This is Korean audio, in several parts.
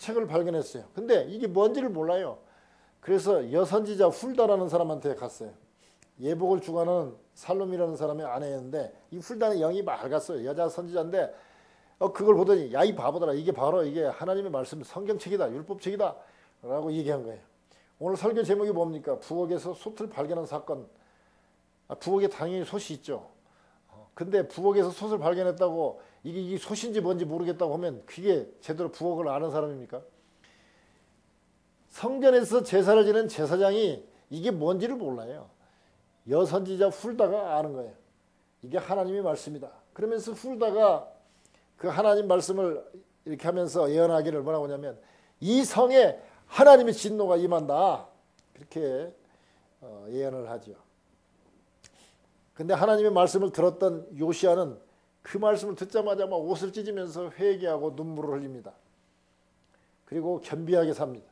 책을 발견했어요. 근데 이게 뭔지를 몰라요. 그래서 여선지자 훌다라는 사람한테 갔어요. 예복을 주관하는 살롬이라는 사람의 아내였는데 이 훌다는 영이 맑았어요. 여자 선지자인데 그걸 보더니 야 이 바보들아 이게 바로 이게 하나님의 말씀 성경책이다 율법책이다 라고 얘기한 거예요. 오늘 설교 제목이 뭡니까? 부엌에서 솥을 발견한 사건. 부엌에 당연히 솥이 있죠. 근데 부엌에서 솥을 발견했다고 이게 솥인지 뭔지 모르겠다고 하면 그게 제대로 부엌을 아는 사람입니까? 성전에서 제사를 지낸 제사장이 이게 뭔지를 몰라요. 여선지자 훌다가 아는 거예요. 이게 하나님의 말씀이다. 그러면서 훌다가 그 하나님 말씀을 이렇게 하면서 예언하기를 뭐라고 하냐면 이 성에 하나님의 진노가 임한다. 그렇게 예언을 하죠. 근데 하나님의 말씀을 들었던 요시야는 그 말씀을 듣자마자 막 옷을 찢으면서 회개하고 눈물을 흘립니다. 그리고 겸비하게 삽니다.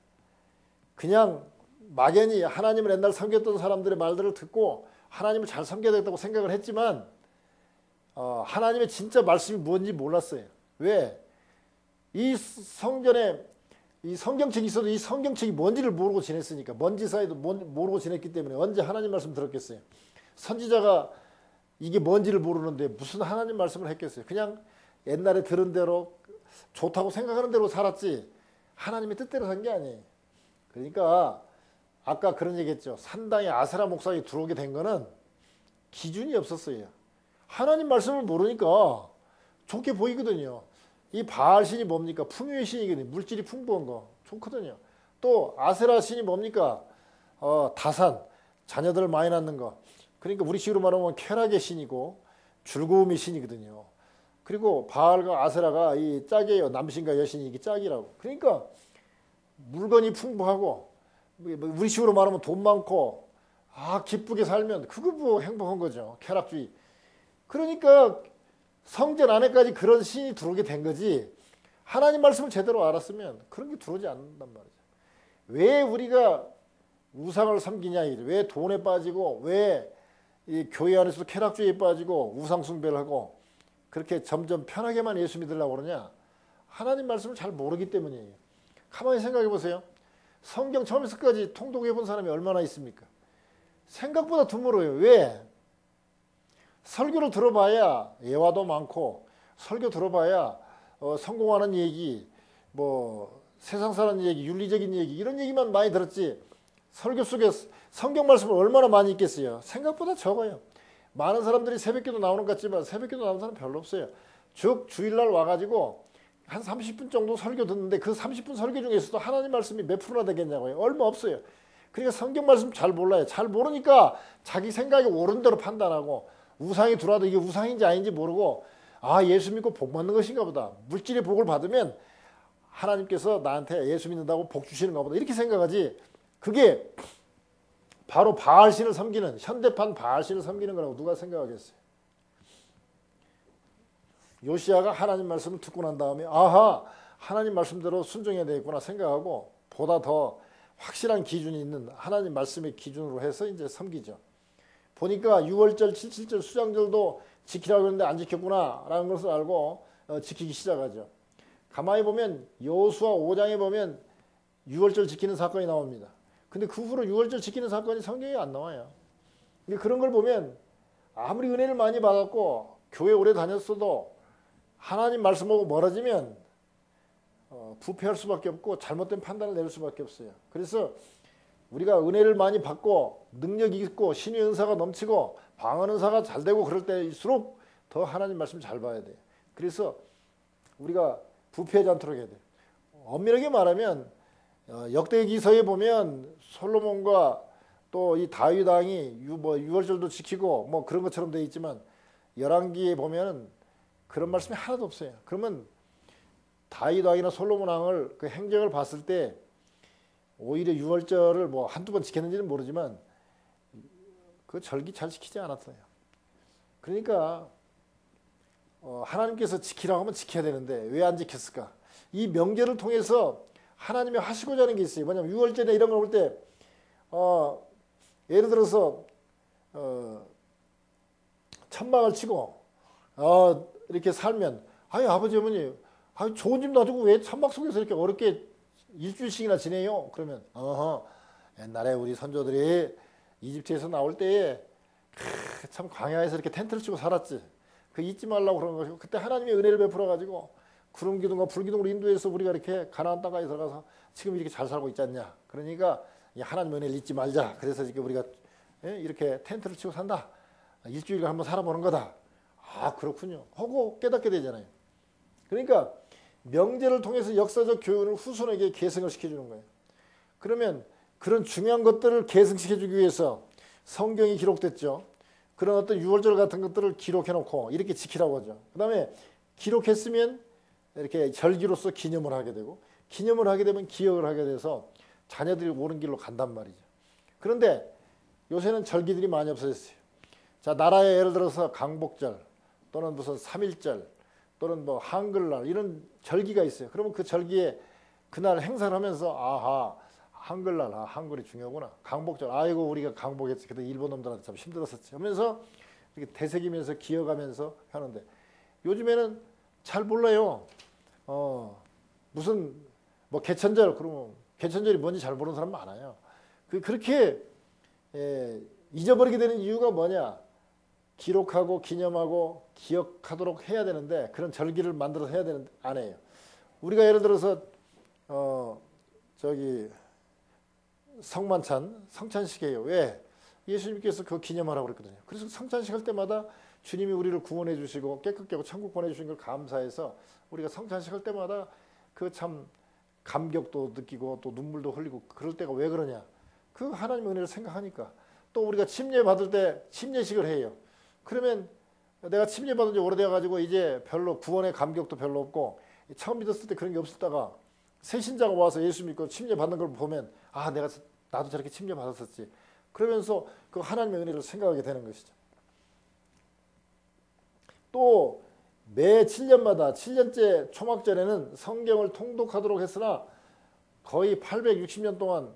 그냥 막연히 하나님을 옛날 섬겼던 사람들의 말들을 듣고 하나님을 잘 섬겨야 되겠다고 생각을 했지만 하나님의 진짜 말씀이 뭔지 몰랐어요. 왜? 이 성전에 이 성경책이 있어도 이 성경책이 뭔지를 모르고 지냈으니까 먼지 사이도 모르고 지냈기 때문에 언제 하나님 말씀 들었겠어요. 선지자가 이게 뭔지를 모르는데 무슨 하나님 말씀을 했겠어요. 그냥 옛날에 들은 대로 좋다고 생각하는 대로 살았지 하나님의 뜻대로 산 게 아니에요. 그러니까 아까 그런 얘기했죠. 산당에 아세라 목사가 들어오게 된 거는 기준이 없었어요. 하나님 말씀을 모르니까 좋게 보이거든요. 이 바알 신이 뭡니까? 풍요의 신이거든요. 물질이 풍부한 거 좋거든요. 또 아세라 신이 뭡니까? 다산, 자녀들을 많이 낳는 거. 그러니까 우리식으로 말하면 쾌락의 신이고 즐거움의 신이거든요. 그리고 바알과 아세라가 이 짝이에요. 남신과 여신이 이게 짝이라고. 그러니까 물건이 풍부하고 우리식으로 말하면 돈 많고 기쁘게 살면 그거 뭐 행복한 거죠. 쾌락주의. 그러니까 성전 안에까지 그런 신이 들어오게 된 거지 하나님 말씀을 제대로 알았으면 그런 게 들어오지 않는단 말이죠. 왜 우리가 우상을 섬기냐, 왜 돈에 빠지고 왜 이 교회 안에서도 쾌락주의에 빠지고 우상 숭배를 하고 그렇게 점점 편하게만 예수 믿으려고 그러냐? 하나님 말씀을 잘 모르기 때문이에요. 가만히 생각해 보세요. 성경 처음에서까지 통독해 본 사람이 얼마나 있습니까? 생각보다 드물어요. 왜? 설교를 들어봐야 예화도 많고 설교 들어봐야 성공하는 얘기, 뭐 세상 사는 얘기, 윤리적인 얘기 이런 얘기만 많이 들었지 설교 속에 성경 말씀을 얼마나 많이 읽겠어요? 생각보다 적어요. 많은 사람들이 새벽기도 나오는 것 같지만 새벽기도 나오는 사람 별로 없어요. 즉 주일날 와가지고 한 30분 정도 설교 듣는데 그 30분 설교 중에서도 하나님 말씀이 몇 프로나 되겠냐고요? 얼마 없어요. 그러니까 성경 말씀 잘 몰라요. 잘 모르니까 자기 생각이 옳은 대로 판단하고 우상이 들어와도 이게 우상인지 아닌지 모르고 예수 믿고 복 받는 것인가 보다. 물질의 복을 받으면 하나님께서 나한테 예수 믿는다고 복 주시는가 보다. 이렇게 생각하지. 그게 바로 바알신을 섬기는 현대판 바알신을 섬기는 거라고 누가 생각하겠어요. 요시야가 하나님 말씀을 듣고 난 다음에 하나님 말씀대로 순종해야 되겠구나 생각하고 보다 더 확실한 기준이 있는 하나님 말씀의 기준으로 해서 이제 섬기죠. 보니까 6월절, 77절, 수장절도 지키라고 했는데 안 지켰구나 라는 것을 알고 지키기 시작하죠. 가만히 보면 여호수아 5장에 보면 6월절 지키는 사건이 나옵니다. 근데 그 후로 6월절 지키는 사건이 성경에 안 나와요. 그런 걸 보면 아무리 은혜를 많이 받았고 교회 오래 다녔어도 하나님 말씀하고 멀어지면 부패할 수밖에 없고 잘못된 판단을 내릴 수밖에 없어요. 그래서 우리가 은혜를 많이 받고 능력이 있고 신의 은사가 넘치고 방언 은사가 잘 되고 그럴 때일수록 더 하나님 말씀 잘 봐야 돼요. 그래서 우리가 부패하지 않도록 해야 돼요. 엄밀하게 말하면 역대기서에 보면 솔로몬과 또 이 다윗 왕이 유월절도 지키고 뭐 그런 것처럼 되어 있지만 열왕기에 보면 그런 말씀이 하나도 없어요. 그러면 다윗 왕이나 솔로몬 왕을 그 행적을 봤을 때 오히려 유월절을 뭐 한두 번 지켰는지는 모르지만 그 절기 잘 지키지 않았어요. 그러니까 하나님께서 지키라고 하면 지켜야 되는데 왜 안 지켰을까? 이 명절을 통해서 하나님이 하시고자 하는 게 있어요. 뭐냐면 유월절에 이런 걸 볼 때 예를 들어서 천막을 치고 이렇게 살면 아버지 어머니 좋은 집 놔두고 왜 천막 속에서 이렇게 어렵게 일주일씩이나 지내요. 그러면 옛날에 우리 선조들이 이집트에서 나올 때에 참 광야에서 이렇게 텐트를 치고 살았지. 그 잊지 말라고 그런 것이고 그때 하나님의 은혜를 베풀어 가지고 구름 기둥과 불 기둥으로 인도해서 우리가 이렇게 가나안 땅까지 들어가서 지금 이렇게 잘 살고 있지 않냐. 그러니까 하나님의 은혜를 잊지 말자. 그래서 이렇게 우리가 이렇게 텐트를 치고 산다. 일주일간 한번 살아보는 거다. 아 그렇군요. 하고 깨닫게 되잖아요. 그러니까 명제를 통해서 역사적 교훈을 후손에게 계승을 시켜주는 거예요. 그러면 그런 중요한 것들을 계승시켜주기 위해서 성경이 기록됐죠. 그런 어떤 유월절 같은 것들을 기록해놓고 이렇게 지키라고 하죠. 그 다음에 기록했으면 이렇게 절기로서 기념을 하게 되고 기념을 하게 되면 기억을 하게 돼서 자녀들이 옳은 길로 간단 말이죠. 그런데 요새는 절기들이 많이 없어졌어요. 자, 나라에 예를 들어서 강복절 또는 무슨 3.1절 또는 뭐 한글날 이런 절기가 있어요. 그러면 그 절기에 그날 행사를 하면서 아하 한글날 한글이 중요하구나. 강복절 아이고 우리가 강복했지. 그때 일본 놈들한테 참 힘들었었지 하면서 이렇게 되새기면서 기억하면서 하는데 요즘에는 잘 몰라요. 무슨 뭐 개천절 그러면 개천절이 뭔지 잘 모르는 사람 많아요. 그렇게 잊어버리게 되는 이유가 뭐냐? 기록하고 기념하고 기억하도록 해야 되는데 그런 절기를 만들어서 해야 되는데 안 해요. 우리가 예를 들어서 성만찬 성찬식이에요. 왜? 예수님께서 그 기념하라고 그랬거든요. 그래서 성찬식 할 때마다 주님이 우리를 구원해 주시고 깨끗게 하고 천국 보내주신 걸 감사해서 우리가 성찬식 할 때마다 그 참 감격도 느끼고 또 눈물도 흘리고 그럴 때가 왜 그러냐? 그 하나님의 은혜를 생각하니까. 또 우리가 침례 받을 때 침례식을 해요. 그러면 내가 침례 받은 지 오래돼 가지고 이제 별로 구원의 감격도 별로 없고 처음 믿었을 때 그런 게 없었다가 새 신자가 와서 예수 믿고 침례 받는 걸 보면 나도 저렇게 침례 받았었지. 그러면서 그 하나님의 은혜를 생각하게 되는 것이죠. 또 매 7년마다 7년째 초막절에는 성경을 통독하도록 했으나 거의 860년 동안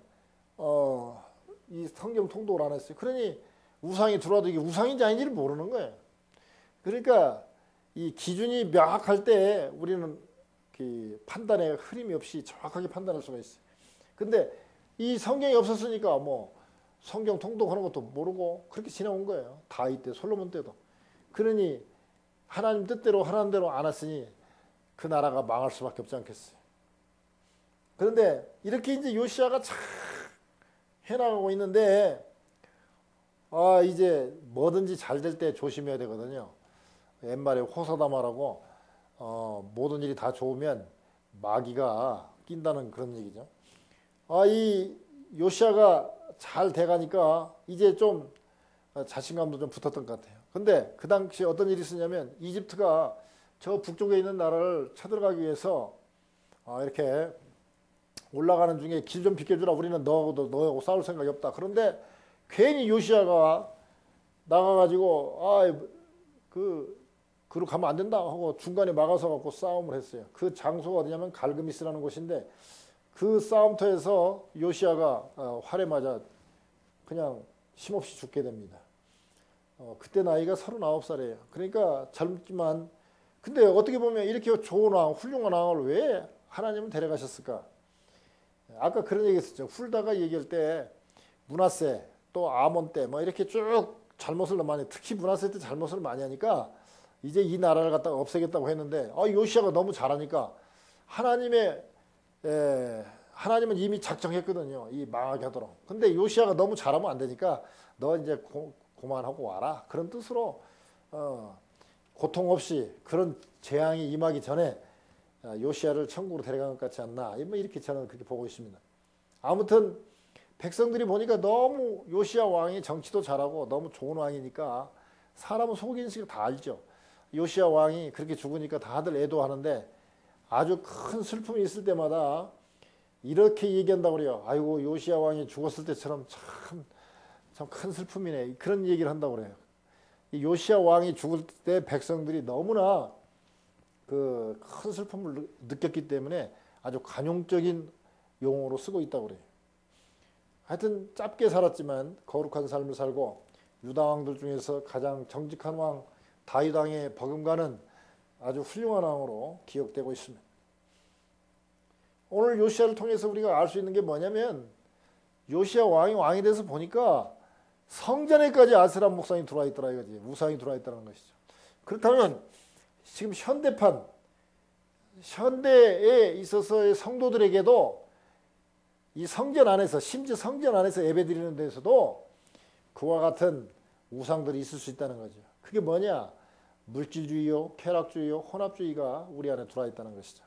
이 성경 통독을 안 했어요. 그러니 우상이 들어와도 이게 우상인지 아닌지를 모르는 거예요. 그러니까 이 기준이 명확할 때 우리는 그 판단에 흐림이 없이 정확하게 판단할 수가 있어요. 근데 이 성경이 없었으니까 뭐 성경 통독하는 것도 모르고 그렇게 지나온 거예요. 다윗 때, 솔로몬 때도. 그러니 하나님 뜻대로 하나님대로 안 왔으니 그 나라가 망할 수밖에 없지 않겠어요. 그런데 이렇게 이제 요시아가 참 해나가고 있는데 이제 뭐든지 잘 될 때 조심해야 되거든요. 옛말에 호사다마라고 모든 일이 다 좋으면 마귀가 낀다는 그런 얘기죠. 이 요시아가 잘 돼가니까 이제 좀 자신감도 좀 붙었던 것 같아요. 근데 그 당시 어떤 일이 있었냐면 이집트가 저 북쪽에 있는 나라를 쳐들어가기 위해서 이렇게 올라가는 중에 길 좀 비켜주라. 우리는 너하고 싸울 생각이 없다. 그런데 괜히 요시아가 나가가지고 그로 가면 안 된다 하고 중간에 막아서 갖고 싸움을 했어요. 그 장소가 어디냐면 갈그미스라는 곳인데 그 싸움터에서 요시아가 활에 맞아 그냥 힘없이 죽게 됩니다. 그때 나이가 39살이에요. 그러니까 젊지만 근데 어떻게 보면 이렇게 좋은 왕, 훌륭한 왕을 왜 하나님은 데려가셨을까? 아까 그런 얘기 했었죠. 훌다가 얘기할 때 므낫세 또 아몬 때 뭐 이렇게 쭉 잘못을 많이 특히 므낫세 때 잘못을 많이 하니까 이제 이 나라를 갖다가 없애겠다고 했는데 요시아가 너무 잘하니까 하나님은 이미 작정했거든요. 이 망하게 하도록. 근데 요시아가 너무 잘하면 안 되니까 너 이제 그만하고 와라. 그런 뜻으로 고통 없이 그런 재앙이 임하기 전에 요시아를 천국으로 데려간 것 같지 않나. 뭐 이렇게 저는 그렇게 보고 있습니다. 아무튼 백성들이 보니까 너무 요시아 왕이 정치도 잘하고 너무 좋은 왕이니까 사람은 속인식을 다 알죠. 요시아 왕이 그렇게 죽으니까 다들 애도하는데 아주 큰 슬픔이 있을 때마다 이렇게 얘기한다고 그래요. 아이고 요시아 왕이 죽었을 때처럼 참 큰 슬픔이네. 그런 얘기를 한다고 그래요. 요시아 왕이 죽을 때 백성들이 너무나 그 큰 슬픔을 느꼈기 때문에 아주 관용적인 용어로 쓰고 있다고 그래요. 하여튼 짧게 살았지만 거룩한 삶을 살고 유다 왕들 중에서 가장 정직한 왕 다윗 왕의 버금가는 아주 훌륭한 왕으로 기억되고 있습니다. 오늘 요시야를 통해서 우리가 알 수 있는 게 뭐냐면 요시야 왕이 돼서 보니까 성전에까지 아세라 목상이 들어와 있더라 이거지. 우상이 들어와 있다는 것이죠. 그렇다면 지금 현대에 있어서의 성도들에게도 이 성전 안에서, 심지어 성전 안에서 예배드리는 데서도 그와 같은 우상들이 있을 수 있다는 거죠. 그게 뭐냐? 물질주의요, 쾌락주의요, 혼합주의가 우리 안에 들어와 있다는 것이죠.